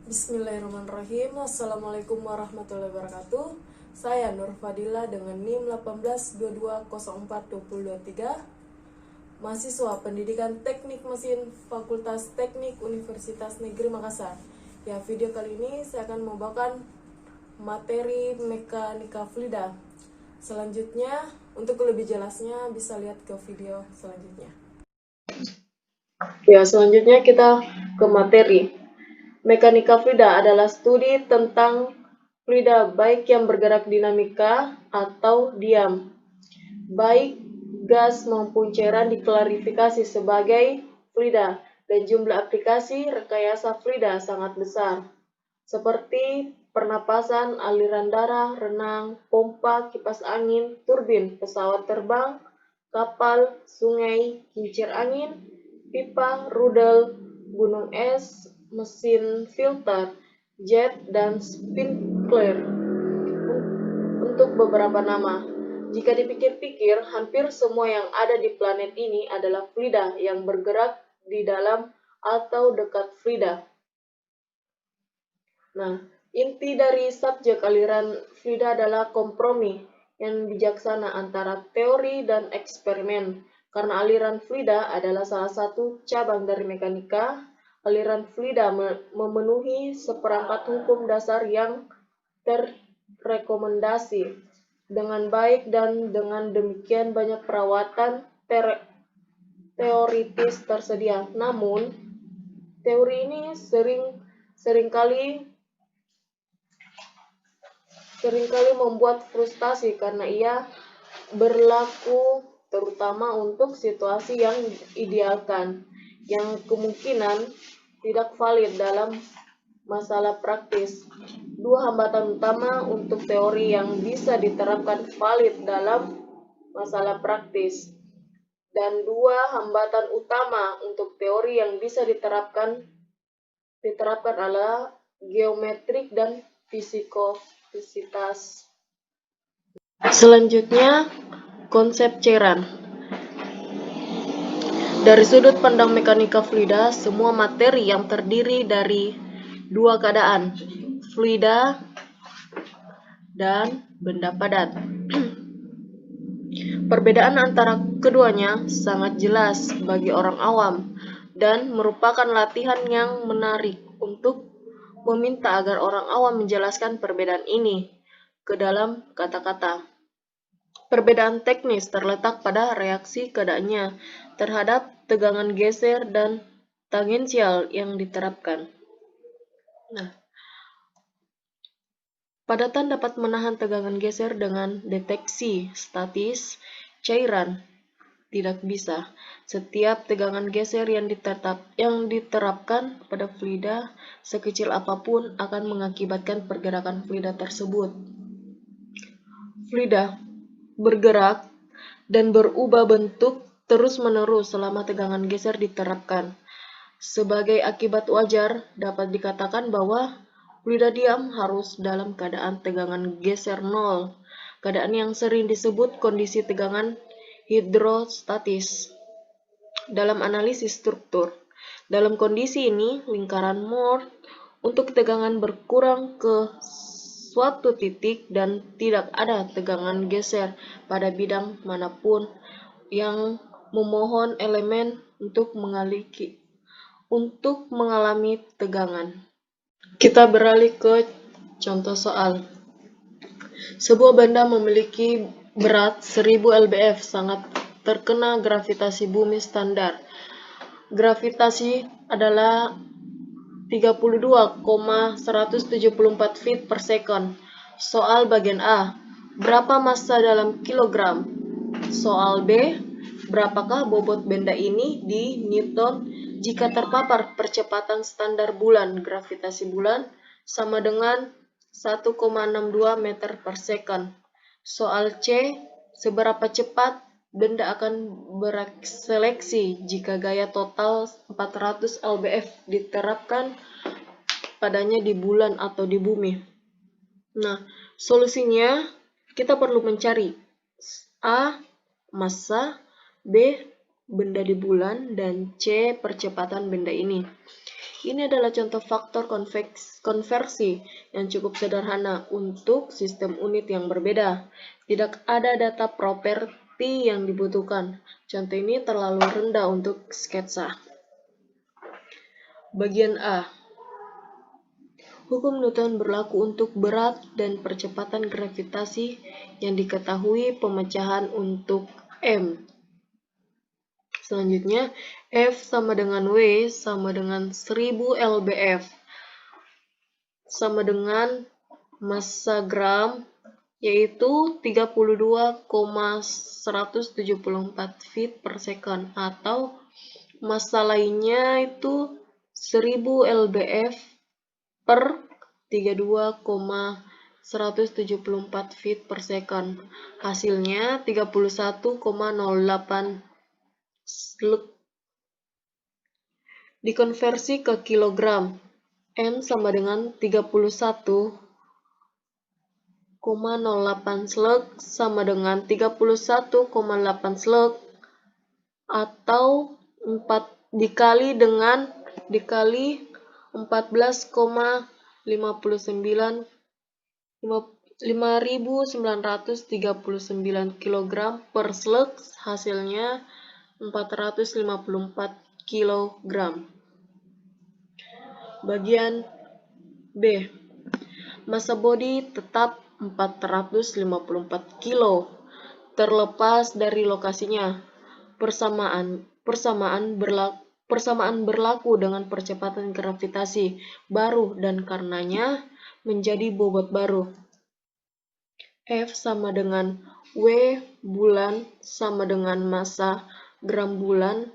Bismillahirrahmanirrahim. Assalamualaikum warahmatullahi wabarakatuh. Saya Nur Fadila dengan NIM 1822042023, mahasiswa Pendidikan Teknik Mesin Fakultas Teknik Universitas Negeri Makassar. Ya, video kali ini saya akan membawakan materi mekanika fluida. Selanjutnya, untuk lebih jelasnya bisa lihat ke video selanjutnya. Ya, selanjutnya kita ke materi. Mekanika fluida adalah studi tentang fluida baik yang bergerak dinamika atau diam, baik gas maupun cairan diklarifikasi sebagai fluida, dan jumlah aplikasi rekayasa fluida sangat besar, seperti pernapasan, aliran darah, renang, pompa, kipas angin, turbin, pesawat terbang, kapal, sungai, kincir angin, pipa, rudal, gunung es, mesin filter, jet, dan sprinkler, untuk beberapa nama. Jika dipikir-pikir, hampir semua yang ada di planet ini adalah fluida yang bergerak di dalam atau dekat fluida. Nah, inti dari subjek aliran fluida adalah kompromi yang bijaksana antara teori dan eksperimen. Karena aliran fluida adalah salah satu cabang dari mekanika, aliran fluida memenuhi seperangkat hukum dasar yang terrekomendasi dengan baik, dan dengan demikian banyak perawatan teoritis tersedia. Namun, teori ini seringkali membuat frustasi karena ia berlaku terutama untuk situasi yang idealkan, yang kemungkinan tidak valid dalam masalah praktis. Dua hambatan utama untuk teori yang bisa diterapkan valid dalam masalah praktis, dan dua hambatan utama untuk teori yang bisa diterapkan adalah geometrik dan fisikositas. Selanjutnya, konsep cairan. Dari sudut pandang mekanika fluida, semua materi yang terdiri dari dua keadaan, fluida dan benda padat. Perbedaan antara keduanya sangat jelas bagi orang awam dan merupakan latihan yang menarik untuk meminta agar orang awam menjelaskan perbedaan ini ke dalam kata-kata. Perbedaan teknis terletak pada reaksi keadaannya terhadap tegangan geser dan tangensial yang diterapkan. Nah, padatan dapat menahan tegangan geser dengan deteksi statis. Cairan tidak bisa. Setiap tegangan geser yang diterapkan pada fluida, sekecil apapun, akan mengakibatkan pergerakan fluida tersebut. Fluida bergerak dan berubah bentuk terus-menerus selama tegangan geser diterapkan. Sebagai akibat wajar, dapat dikatakan bahwa fluida diam harus dalam keadaan tegangan geser nol, keadaan yang sering disebut kondisi tegangan hidrostatis dalam analisis struktur. Dalam kondisi ini, lingkaran Moore untuk tegangan berkurang ke suatu titik dan tidak ada tegangan geser pada bidang manapun yang memohon elemen untuk mengalami tegangan. Kita beralih ke contoh soal. Sebuah benda memiliki berat 1000 lbf, sangat terkena gravitasi bumi standar. Gravitasi adalah 32,174 feet per second. Soal bagian A, berapa massa dalam kilogram? Soal B, berapakah bobot benda ini di Newton jika terpapar percepatan standar bulan? Gravitasi bulan sama dengan 1,62 meter per second. Soal C, seberapa cepat benda akan berakselerasi jika gaya total 400 lbf diterapkan padanya di bulan atau di bumi? Nah, solusinya kita perlu mencari A, massa, B, benda di bulan, dan C, percepatan benda ini. Ini adalah contoh faktor konversi yang cukup sederhana untuk sistem unit yang berbeda. Tidak ada data properti yang dibutuhkan. Contoh ini terlalu rendah untuk sketsa. Bagian A. Hukum Newton berlaku untuk berat dan percepatan gravitasi yang diketahui pemecahan untuk M. Selanjutnya, F sama dengan W sama dengan 1000 lbf sama dengan massa gram, yaitu 32,174 feet per second, atau massa lainnya itu 1000 lbf per 32,174 feet per second. Hasilnya 31,08 slug. Dikonversi ke kilogram, M sama dengan 31,08 slug sama dengan 31,8 slug, atau 4 dikali 5.939 kg per slug, hasilnya 454 kg. Bagian B. Massa bodi tetap 454 kg, terlepas dari lokasinya. Persamaan berlaku dengan percepatan gravitasi baru dan karenanya menjadi bobot baru. F sama dengan W bulan sama dengan massa gram bulan.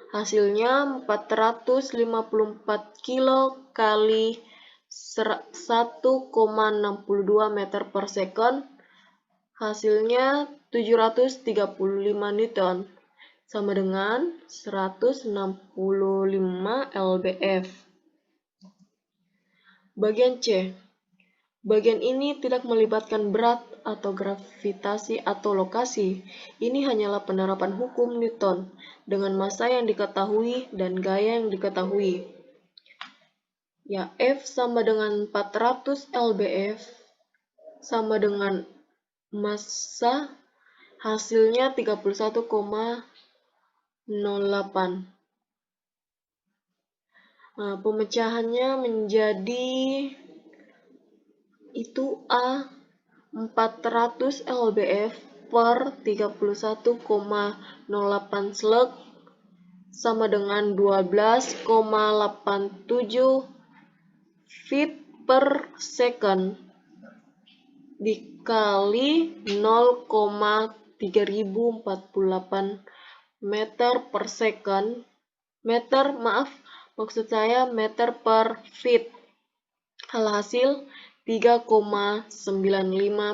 Hasilnya 454 kilo kali 1,62 meter per second. Hasilnya 735 Newton. Sama dengan 165 lbf. Bagian C. Bagian ini tidak melibatkan berat atau gravitasi atau lokasi. Ini hanyalah penerapan hukum Newton dengan massa yang diketahui dan gaya yang diketahui. Ya, F sama dengan 400 lbf sama dengan massa, hasilnya 31,08. Nah, pemecahannya menjadi itu A 400 lbf per 31,08 slug sama dengan 12,87 feet per second dikali 0,3048 meter per second. Maksud saya meter per feet. Alhasil 3,95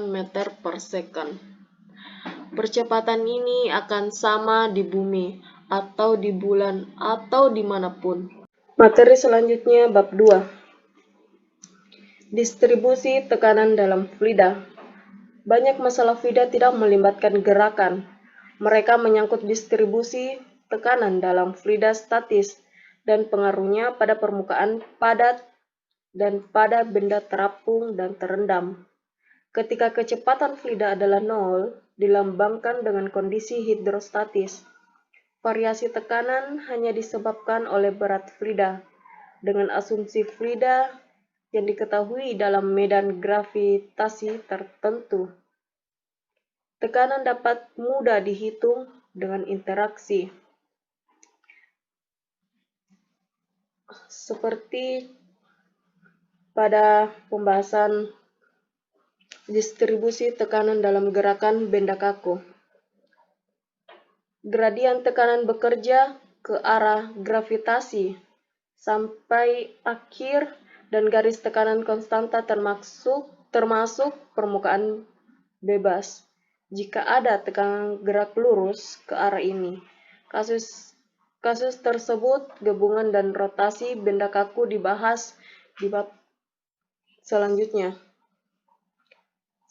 meter per second. Percepatan ini akan sama di bumi, atau di bulan, atau dimanapun. Materi selanjutnya bab 2. Distribusi tekanan dalam fluida. Banyak masalah fluida tidak melibatkan gerakan. Mereka menyangkut distribusi tekanan dalam fluida statis dan pengaruhnya pada permukaan padat dan pada benda terapung dan terendam. Ketika kecepatan fluida adalah 0, dilambangkan dengan kondisi hidrostatis. Variasi tekanan hanya disebabkan oleh berat fluida, dengan asumsi fluida yang diketahui dalam medan gravitasi tertentu. Tekanan dapat mudah dihitung dengan interaksi. Seperti pada pembahasan distribusi tekanan dalam gerakan benda kaku. Gradian tekanan bekerja ke arah gravitasi sampai akhir dan garis tekanan konstanta termasuk permukaan bebas. Jika ada tekanan gerak lurus ke arah ini. Kasus tersebut, gabungan dan rotasi benda kaku dibahas di bab selanjutnya.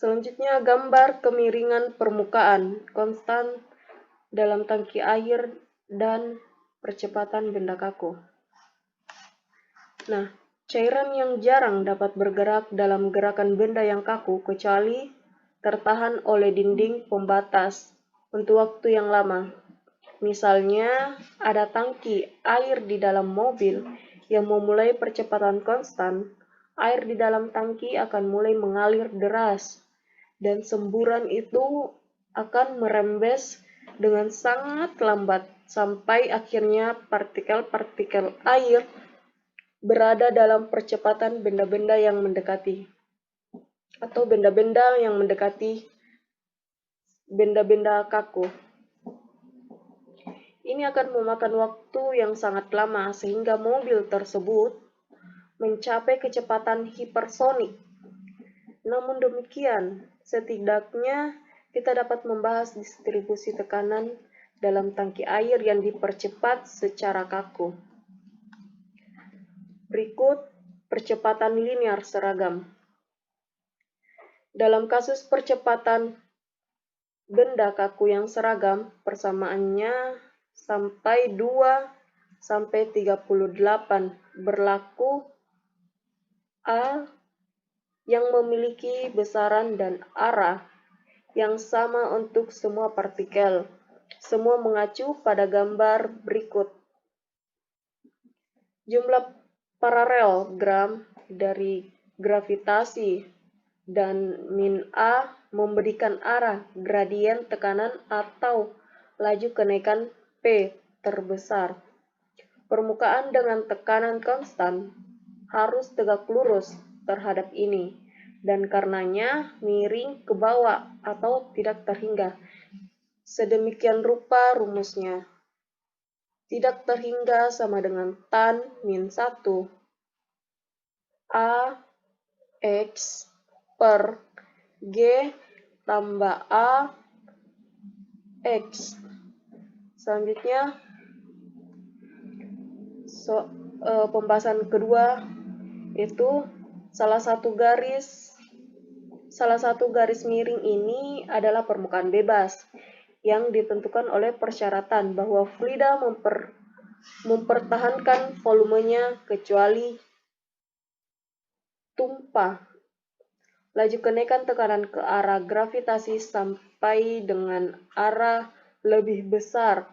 Selanjutnya, gambar kemiringan permukaan konstan dalam tangki air dan percepatan benda kaku. Nah, cairan yang jarang dapat bergerak dalam gerakan benda yang kaku kecuali tertahan oleh dinding pembatas untuk waktu yang lama. Misalnya, ada tangki air di dalam mobil yang memulai percepatan konstan, air di dalam tangki akan mulai mengalir deras, dan semburan itu akan merembes dengan sangat lambat sampai akhirnya partikel-partikel air berada dalam percepatan benda-benda yang mendekati, atau benda-benda yang mendekati benda-benda kaku. Ini akan memakan waktu yang sangat lama sehingga mobil tersebut mencapai kecepatan hipersonik. Namun demikian, setidaknya kita dapat membahas distribusi tekanan dalam tangki air yang dipercepat secara kaku. Berikut percepatan linear seragam. Dalam kasus percepatan benda kaku yang seragam, persamaannya sampai 2-38 berlaku A yang memiliki besaran dan arah yang sama untuk semua partikel. Semua mengacu pada gambar berikut. Jumlah paralelogram dari gravitasi dan min A memberikan arah gradien tekanan atau laju kenaikan P terbesar. Permukaan dengan tekanan konstan harus tegak lurus terhadap ini, dan karenanya miring ke bawah atau tidak terhingga. Sedemikian rupa rumusnya. Tidak terhingga sama dengan tan min 1 A X per G tambah A X. Selanjutnya, pembahasan kedua itu salah satu garis miring ini adalah permukaan bebas yang ditentukan oleh persyaratan bahwa fluida mempertahankan volumenya kecuali tumpah. Laju kenaikan tekanan ke arah gravitasi sampai dengan arah lebih besar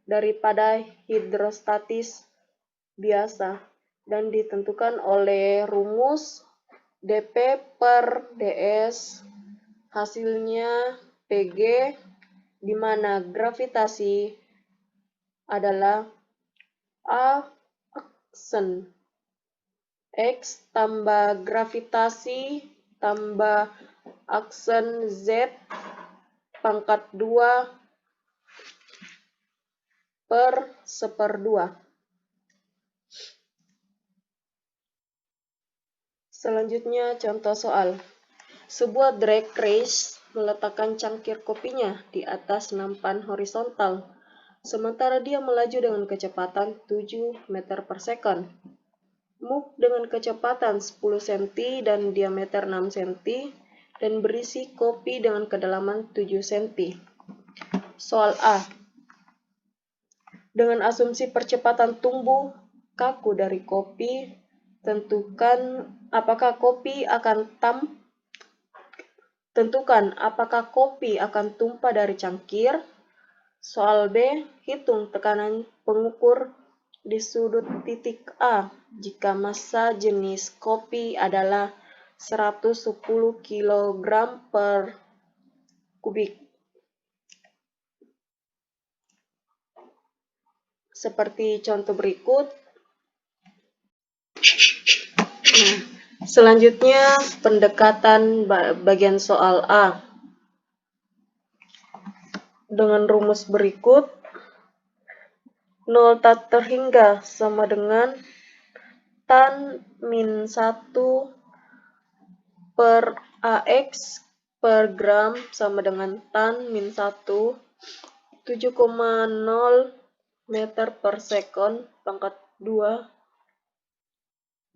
daripada hidrostatis biasa dan ditentukan oleh rumus dP per ds, hasilnya Pg, di mana gravitasi adalah A aksen X tambah gravitasi tambah aksen Z pangkat 2 per 1/2. Selanjutnya contoh soal. Sebuah drag race meletakkan cangkir kopinya di atas nampan horizontal, sementara dia melaju dengan kecepatan 7 meter per second. Muk dengan kecepatan 10 cm dan diameter 6 cm dan berisi kopi dengan kedalaman 7 cm. Soal A. Dengan asumsi percepatan tumbuh kaku dari kopi, tentukan apakah kopi akan tumpah dari cangkir. Soal B, hitung tekanan pengukur di sudut titik A jika massa jenis kopi adalah 110 kg per kubik. Seperti contoh berikut. Selanjutnya, pendekatan bagian soal A. Dengan rumus berikut, 0 tak terhingga sama dengan tan min 1 per AX per gram sama dengan tan min 1 7,0 meter per second pangkat 2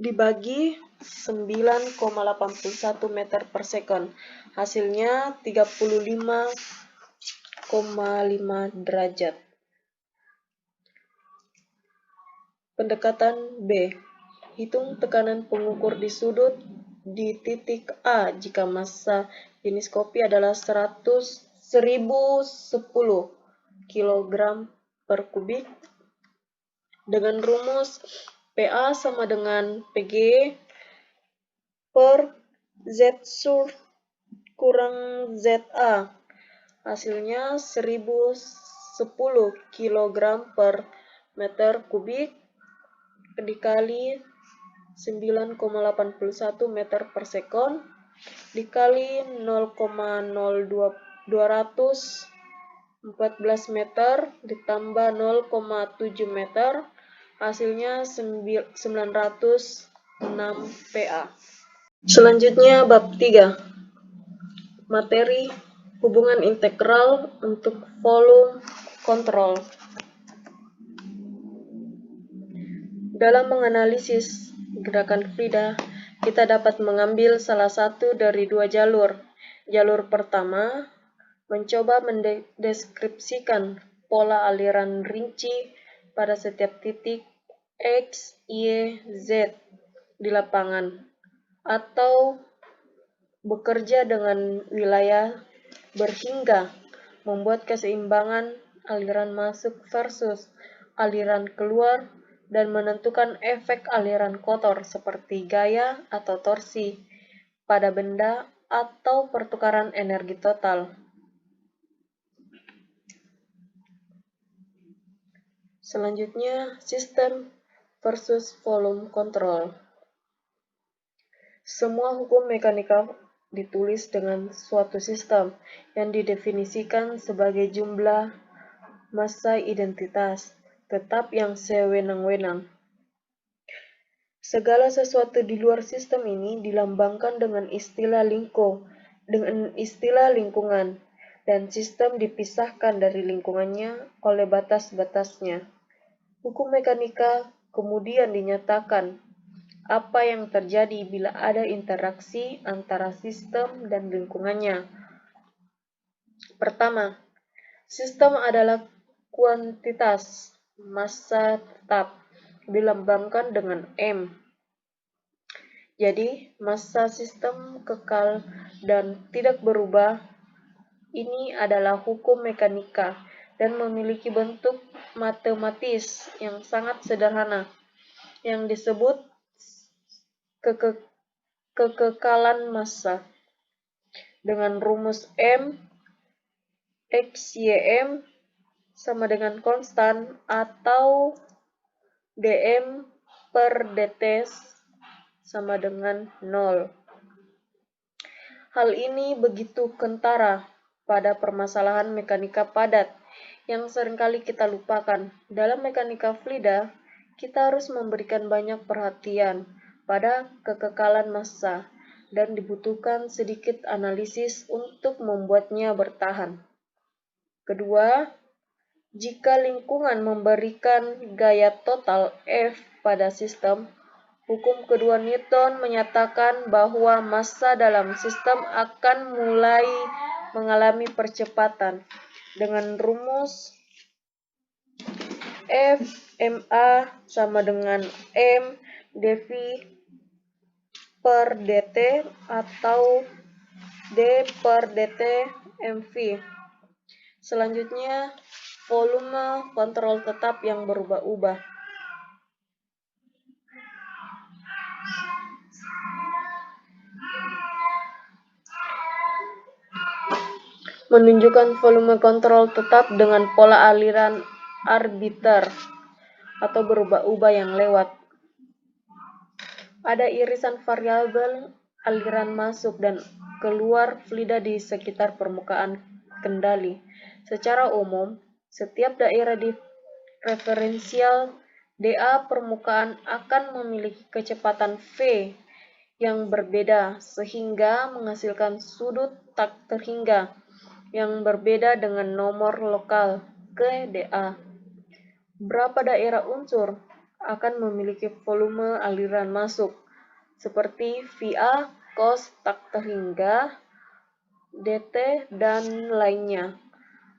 dibagi 9,81 meter per second. Hasilnya 35,5 derajat. Pendekatan B. Hitung tekanan pengukur di sudut di titik A jika massa jenis kopi adalah 1010 kg per kubik dengan rumus PA sama dengan PG per Z sur kurang ZA. Hasilnya 1010 kg per meter kubik dikali 9,81 meter per sekon dikali 0,214 meter ditambah 0,7 meter, hasilnya 906 PA. Selanjutnya bab 3. Materi hubungan integral untuk volume kontrol. Dalam menganalisis gerakan fluida, kita dapat mengambil salah satu dari dua jalur. Jalur pertama mencoba mendeskripsikan pola aliran rinci pada setiap titik X, Y, Z di lapangan, atau bekerja dengan wilayah berhingga membuat keseimbangan aliran masuk versus aliran keluar dan menentukan efek aliran kotor seperti gaya atau torsi pada benda atau pertukaran energi total. Selanjutnya, sistem versus volume control. Semua hukum mekanika ditulis dengan suatu sistem yang didefinisikan sebagai jumlah massa identitas tetap yang sewenang-wenang. Segala sesuatu di luar sistem ini dilambangkan dengan istilah lingkungan, dan sistem dipisahkan dari lingkungannya oleh batas-batasnya. Hukum mekanika kemudian dinyatakan apa yang terjadi bila ada interaksi antara sistem dan lingkungannya. Pertama, sistem adalah kuantitas massa tetap dilambangkan dengan M. Jadi, massa sistem kekal dan tidak berubah. Ini adalah hukum mekanika dan memiliki bentuk matematis yang sangat sederhana yang disebut kekekalan massa dengan rumus M XYM sama dengan konstan atau dm per dt sama dengan 0. Hal ini begitu kentara pada permasalahan mekanika padat yang seringkali kita lupakan. Dalam mekanika fluida, kita harus memberikan banyak perhatian pada kekekalan massa dan dibutuhkan sedikit analisis untuk membuatnya bertahan. Kedua, jika lingkungan memberikan gaya total F pada sistem, hukum kedua Newton menyatakan bahwa massa dalam sistem akan mulai mengalami percepatan dengan rumus F ma sama dengan m dv per dt atau d per dt mv. Selanjutnya, volume kontrol tetap yang berubah-ubah. Menunjukkan volume kontrol tetap dengan pola aliran arbiter atau berubah-ubah yang lewat. Ada irisan variabel aliran masuk dan keluar fluida di sekitar permukaan kendali. Secara umum, setiap daerah di referensial dA permukaan akan memiliki kecepatan V yang berbeda sehingga menghasilkan sudut tak terhingga yang berbeda dengan nomor lokal ke dA. Berapa daerah unsur akan memiliki volume aliran masuk seperti VA, cos tak terhingga, dt, dan lainnya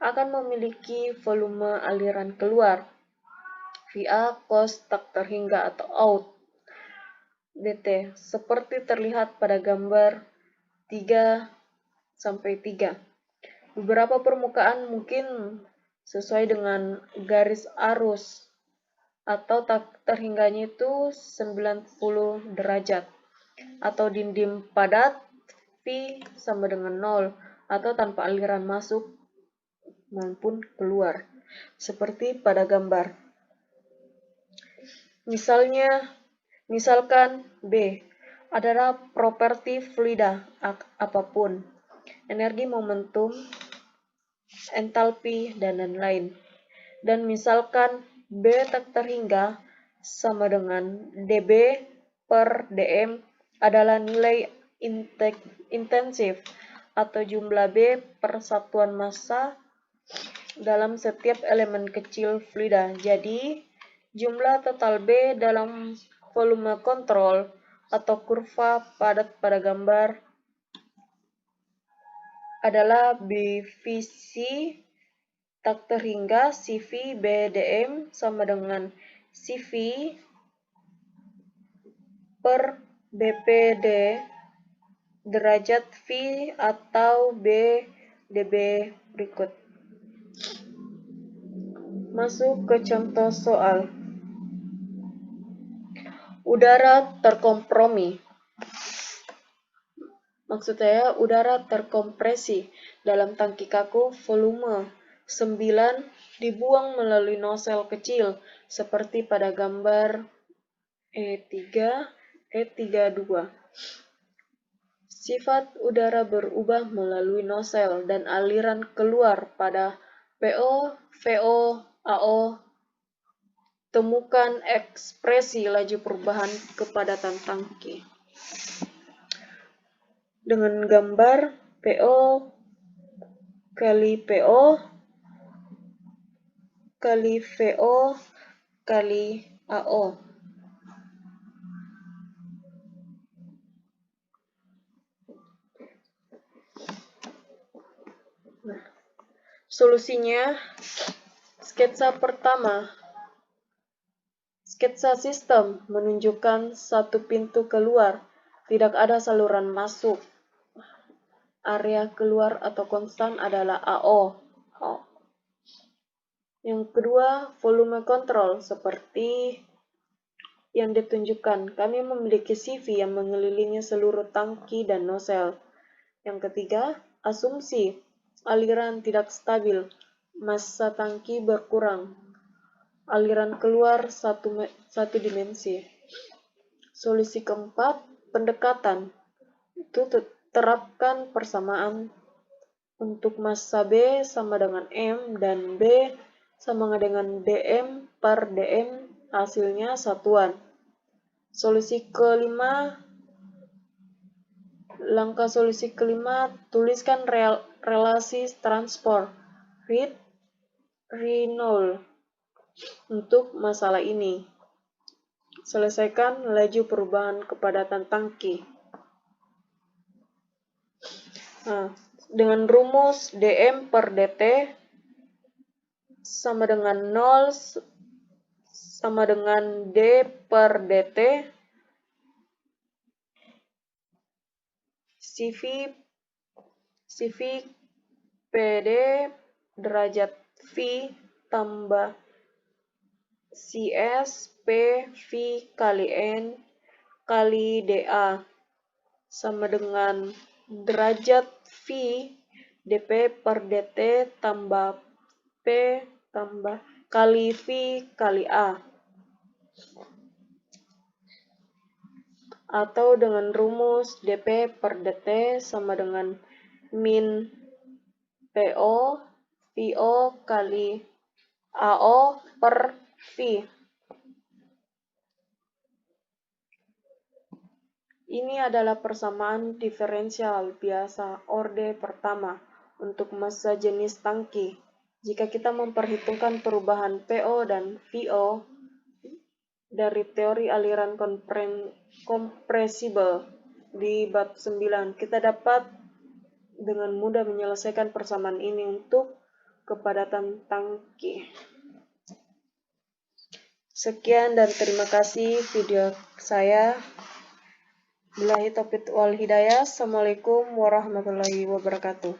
akan memiliki volume aliran keluar VA, cos tak terhingga atau out. dt, seperti terlihat pada gambar 3-3. Beberapa permukaan mungkin sesuai dengan garis arus atau terhingganya itu 90 derajat, atau dinding padat V sama dengan 0, atau tanpa aliran masuk maupun keluar, seperti pada gambar. Misalkan B adalah properti fluida apapun, energi, momentum, entalpi, dan lain-lain. Dan misalkan B tak terhingga sama dengan dB per dm adalah nilai intensif atau jumlah B per satuan massa dalam setiap elemen kecil fluida. Jadi, jumlah total B dalam volume kontrol atau kurva padat pada gambar adalah BVC tak terhingga CV BDM sama dengan CV per BPD derajat V atau B dB berikut. Masuk ke contoh soal. Udara terkompresi. Maksud saya, udara terkompresi dalam tangki kaku volume 9 dibuang melalui nosel kecil seperti pada gambar E3, E32. Sifat udara berubah melalui nosel dan aliran keluar pada PO, VO, AO. Temukan ekspresi laju perubahan kepadatan tangki. Dengan gambar PO kali PO kali VO kali AO. Nah, solusinya, sketsa pertama. Sketsa sistem menunjukkan satu pintu keluar, tidak ada saluran masuk. Area keluar atau konstan adalah AO. Yang kedua, volume kontrol seperti yang ditunjukkan. Kami memiliki CV yang mengelilingi seluruh tangki dan nosel. Yang ketiga, asumsi aliran tidak stabil, massa tangki berkurang, aliran keluar satu dimensi. Solusi keempat, pendekatan. Itu terapkan persamaan untuk massa B sama dengan M dan B sama dengan dm per dm, hasilnya satuan. Langkah solusi kelima, tuliskan relasi transport Reynolds untuk masalah ini. Selesaikan laju perubahan kepadatan tangki. Dengan rumus dm per dt sama dengan 0 sama dengan d per dt, CV PD derajat V tambah CS PV kali N kali DA sama dengan derajat V dP per dt tambah P tambah kali V kali A. Atau dengan rumus dP per dt sama dengan min PO VO kali AO per V. Ini adalah persamaan diferensial biasa orde pertama untuk massa jenis tangki. Jika kita memperhitungkan perubahan PO dan VO dari teori aliran kompresibel di bab 9, kita dapat dengan mudah menyelesaikan persamaan ini untuk kepadatan tangki. Sekian dan terima kasih video saya. Billahi taufiq wal hidayah. Assalamualaikum warahmatullahi wabarakatuh.